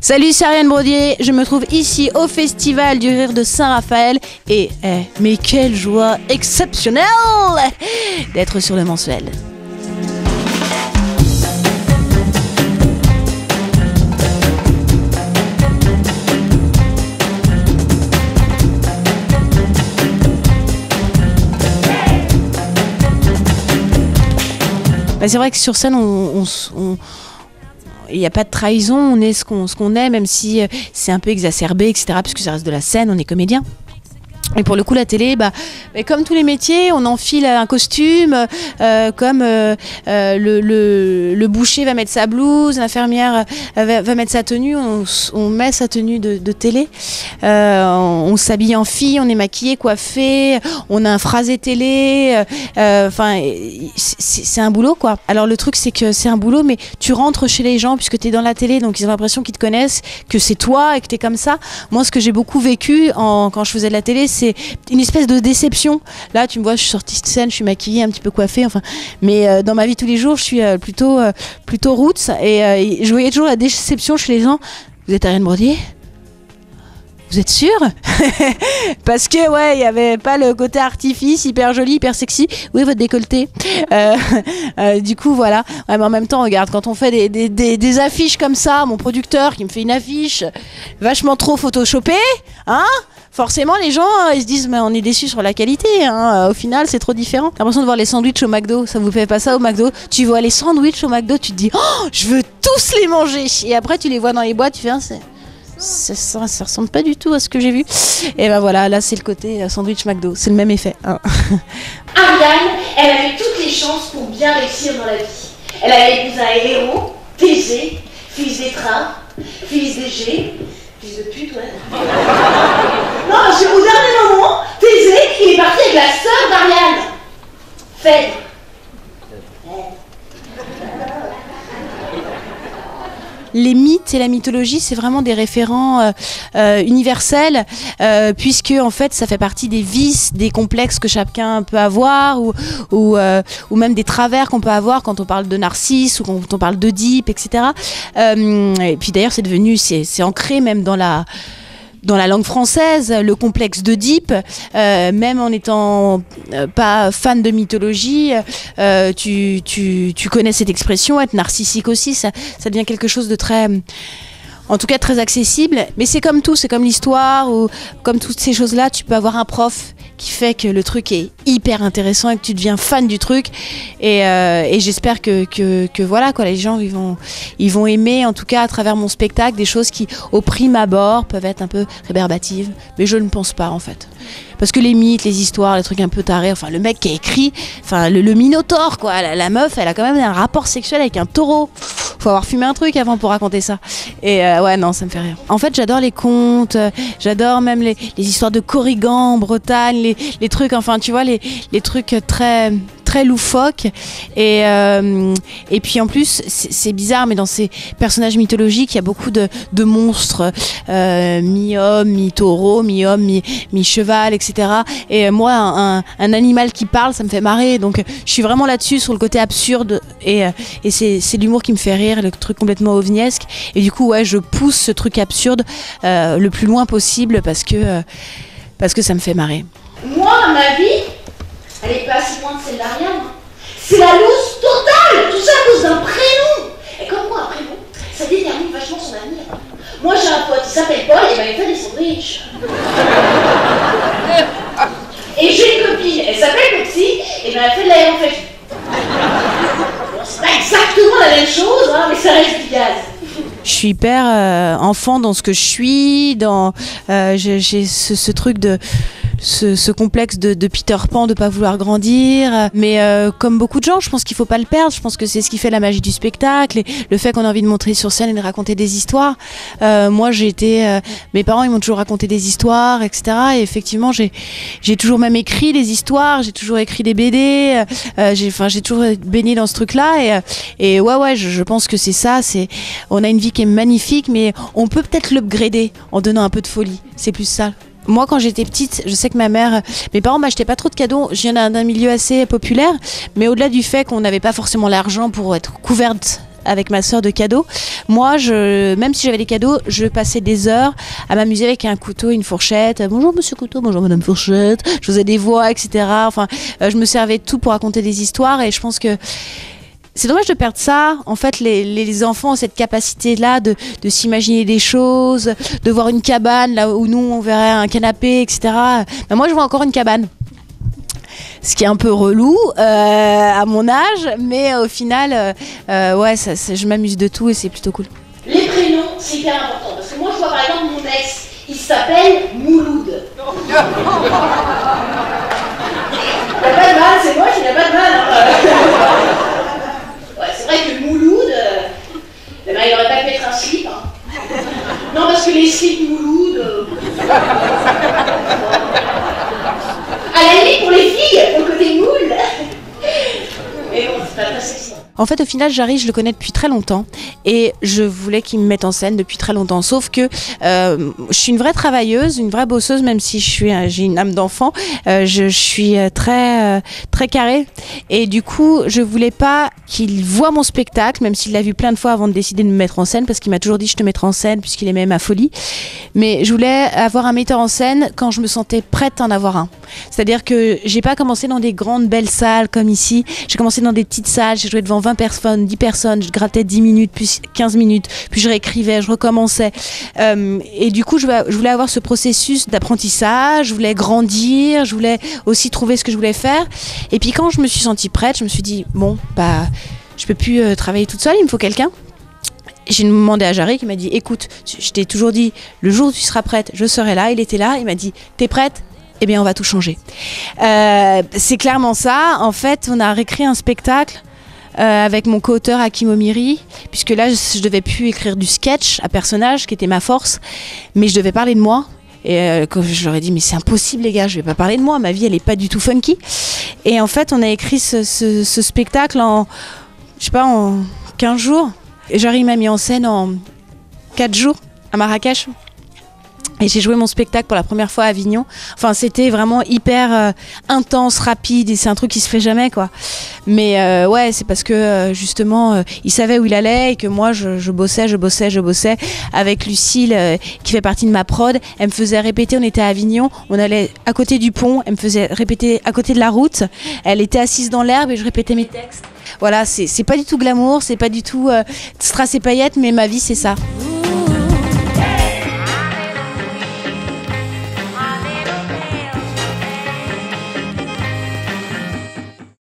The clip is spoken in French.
Salut, c'est Ariane Brodier, je me trouve ici au Festival du Rire de Saint-Raphaël et mais quelle joie exceptionnelle d'être sur le mensuel. Bah, c'est vrai que sur scène, il n'y a pas de trahison, on est ce qu'on est, même si c'est un peu exacerbé, etc. Puisque ça reste de la scène, on est comédien. Et pour le coup, la télé, comme tous les métiers, on enfile un costume, comme le boucher va mettre sa blouse, l'infirmière va mettre sa tenue, on met sa tenue de télé, on s'habille en fille, on est maquillé, coiffé, on a un phrasé télé, c'est un boulot quoi. Alors le truc c'est que c'est un boulot, mais tu rentres chez les gens puisque tu es dans la télé, donc ils ont l'impression qu'ils te connaissent, que c'est toi et que tu es comme ça. Moi, ce que j'ai beaucoup vécu quand je faisais de la télé, c'est une espèce de déception. Là, tu me vois, je suis sortie de scène, je suis maquillée, un petit peu coiffée, mais dans ma vie tous les jours, je suis plutôt roots et je voyais toujours la déception chez les gens. Vous êtes Ariane Brodier ? Vous êtes sûr ? Parce que il y avait pas le côté artifice, hyper joli, hyper sexy. Oui, votre décolleté. Du coup, voilà. Ouais, mais en même temps, regarde, quand on fait des affiches comme ça, mon producteur qui me fait une affiche vachement trop photoshopée, hein ? Forcément, les gens, ils se disent, mais on est déçus sur la qualité. Hein. Au final, c'est trop différent. T'as l'impression de voir les sandwichs au McDo. Ça vous fait pas ça au McDo ? Tu vois les sandwichs au McDo, tu te dis, oh, je veux tous les manger. Et après, tu les vois dans les boîtes, tu fais, ça ressemble pas du tout à ce que j'ai vu. Et ben voilà, là, c'est le côté sandwich McDo. C'est le même effet. Hein. Ariane, elle avait toutes les chances pour bien réussir dans la vie. Elle avait épousé un héros, Thésée, fils d'Étrin, fils d'Égée. Fils de pute, ouais. Non, parce qu'au dernier moment, Thésée, il est parti avec la sœur d'Ariane. Phèdre. Les mythes et la mythologie, c'est vraiment des référents universels, puisque en fait, ça fait partie des vices, des complexes que chacun peut avoir, ou même des travers qu'on peut avoir quand on parle de Narcisse ou quand on parle d'Oedipe, etc. Et puis d'ailleurs, c'est ancré même dans la langue française, le complexe d'Oedipe, même en n'étant pas fan de mythologie, tu connais cette expression, être narcissique aussi, ça devient quelque chose de très... En tout cas très accessible, mais c'est comme tout, c'est comme l'histoire ou comme toutes ces choses-là, tu peux avoir un prof qui fait que le truc est hyper intéressant et que tu deviens fan du truc et j'espère que voilà quoi, les gens ils vont aimer en tout cas à travers mon spectacle des choses qui au prime abord peuvent être un peu rébarbatives, mais je ne pense pas en fait. Parce que les mythes, les histoires, les trucs un peu tarés, enfin le mec qui a écrit, enfin le Minotaure quoi, la meuf elle a quand même un rapport sexuel avec un taureau. Faut avoir fumé un truc avant pour raconter ça. Et ouais non, ça me fait rire. En fait j'adore les contes, j'adore même les histoires de Corrigan en Bretagne, les trucs, enfin tu vois les trucs très loufoques et puis en plus c'est bizarre, mais dans ces personnages mythologiques il y a beaucoup de monstres, mi-homme, mi-taureau, mi-homme, mi-cheval, etc. Et moi un animal qui parle ça me fait marrer, donc je suis vraiment là-dessus sur le côté absurde et c'est l'humour qui me fait rire, le truc complètement ovniesque, et du coup ouais je pousse ce truc absurde le plus loin possible parce que ça me fait marrer. Moi, ma vie, elle est pas si loin de celle d'Ariane. C'est la loose totale. Tout ça à cause d'un prénom. Et comme quoi, un prénom, ça détermine vachement son avenir. Moi, j'ai un pote, il s'appelle Paul, et il fait des sandwichs. Et j'ai une copine, elle s'appelle Pepsi, et elle fait de l'aérophagie. Bon, c'est pas exactement la même chose, hein, mais ça reste du gaz. Je suis hyper enfant dans ce que je suis, j'ai ce truc de ce complexe de Peter Pan de pas vouloir grandir, mais comme beaucoup de gens, je pense qu'il faut pas le perdre. Je pense que c'est ce qui fait la magie du spectacle et le fait qu'on a envie de montrer sur scène et de raconter des histoires. Moi, mes parents, ils m'ont toujours raconté des histoires, etc. Et effectivement, j'ai toujours même écrit des histoires, j'ai toujours écrit des BD, j'ai toujours baigné dans ce truc-là et ouais, je pense que c'est ça. On a une vie qui est magnifique, mais on peut peut-être l'upgrader en donnant un peu de folie. C'est plus ça. Moi, quand j'étais petite, je sais que mes parents m'achetaient pas trop de cadeaux. Je viens d'un milieu assez populaire, mais au-delà du fait qu'on n'avait pas forcément l'argent pour être couverte avec ma sœur de cadeaux. Moi, même si j'avais des cadeaux, je passais des heures à m'amuser avec un couteau, une fourchette. Bonjour monsieur couteau, bonjour madame fourchette. Je faisais des voix, etc. Enfin, je me servais de tout pour raconter des histoires et je pense que c'est dommage de perdre ça. En fait, les enfants ont cette capacité-là de s'imaginer des choses, de voir une cabane là où nous on verrait un canapé, etc. Ben, moi, je vois encore une cabane. Ce qui est un peu relou à mon âge, mais au final, ouais, je m'amuse de tout et c'est plutôt cool. Les prénoms, c'est hyper important. Parce que moi, je vois par exemple mon ex, il s'appelle Mouloud. Il n'y a pas de mal, c'est moi qui n'ai pas de mal. Ouais, c'est vrai que Mouloud, il n'aurait pas pu mettre un slip. Hein. Non, parce que les slips Mouloud... À la limite, pour les filles, pour le côté moule. Mais bon, c'est pas très sexy. En fait, au final, Jarry, je le connais depuis très longtemps et je voulais qu'il me mette en scène depuis très longtemps. Sauf que je suis une vraie travailleuse, une vraie bosseuse, même si j'ai une âme d'enfant. Je suis très carrée et du coup, je voulais pas qu'il voie mon spectacle, même s'il l'a vu plein de fois avant de décider de me mettre en scène, parce qu'il m'a toujours dit je te mettrai en scène puisqu'il aimait ma folie. Mais je voulais avoir un metteur en scène quand je me sentais prête à en avoir un. C'est-à-dire que j'ai pas commencé dans des grandes belles salles comme ici. J'ai commencé dans des petites salles. J'ai joué devant 20 personnes, 10 personnes. Je grattais 10 minutes, puis 15 minutes, puis je réécrivais, je recommençais. Et du coup, je voulais avoir ce processus d'apprentissage. Je voulais grandir. Je voulais aussi trouver ce que je voulais faire. Et puis quand je me suis sentie prête, je me suis dit bon, bah, je peux plus travailler toute seule. Il me faut quelqu'un. J'ai demandé à Jarry qui m'a dit écoute, je t'ai toujours dit le jour où tu seras prête, je serai là. Il était là. Il m'a dit t'es prête? Eh bien, on va tout changer. C'est clairement ça. En fait, on a réécrit un spectacle avec mon co-auteur Hakim Omiri, puisque là, je devais plus écrire du sketch à personnage, qui était ma force, mais je devais parler de moi. Et quand je leur ai dit, mais c'est impossible les gars, je vais pas parler de moi, ma vie elle est pas du tout funky. Et en fait, on a écrit ce spectacle en 15 jours. Et Jarry m'a mis en scène en 4 jours à Marrakech. Et j'ai joué mon spectacle pour la première fois à Avignon. Enfin, c'était vraiment hyper intense, rapide, et c'est un truc qui se fait jamais, quoi. Mais ouais, c'est parce que justement, il savait où il allait et que moi, je bossais avec Lucille, qui fait partie de ma prod. Elle me faisait répéter, on était à Avignon, on allait à côté du pont, elle me faisait répéter à côté de la route. Elle était assise dans l'herbe et je répétais mes textes. Voilà, c'est pas du tout glamour, c'est pas du tout strass et paillettes, mais ma vie, c'est ça.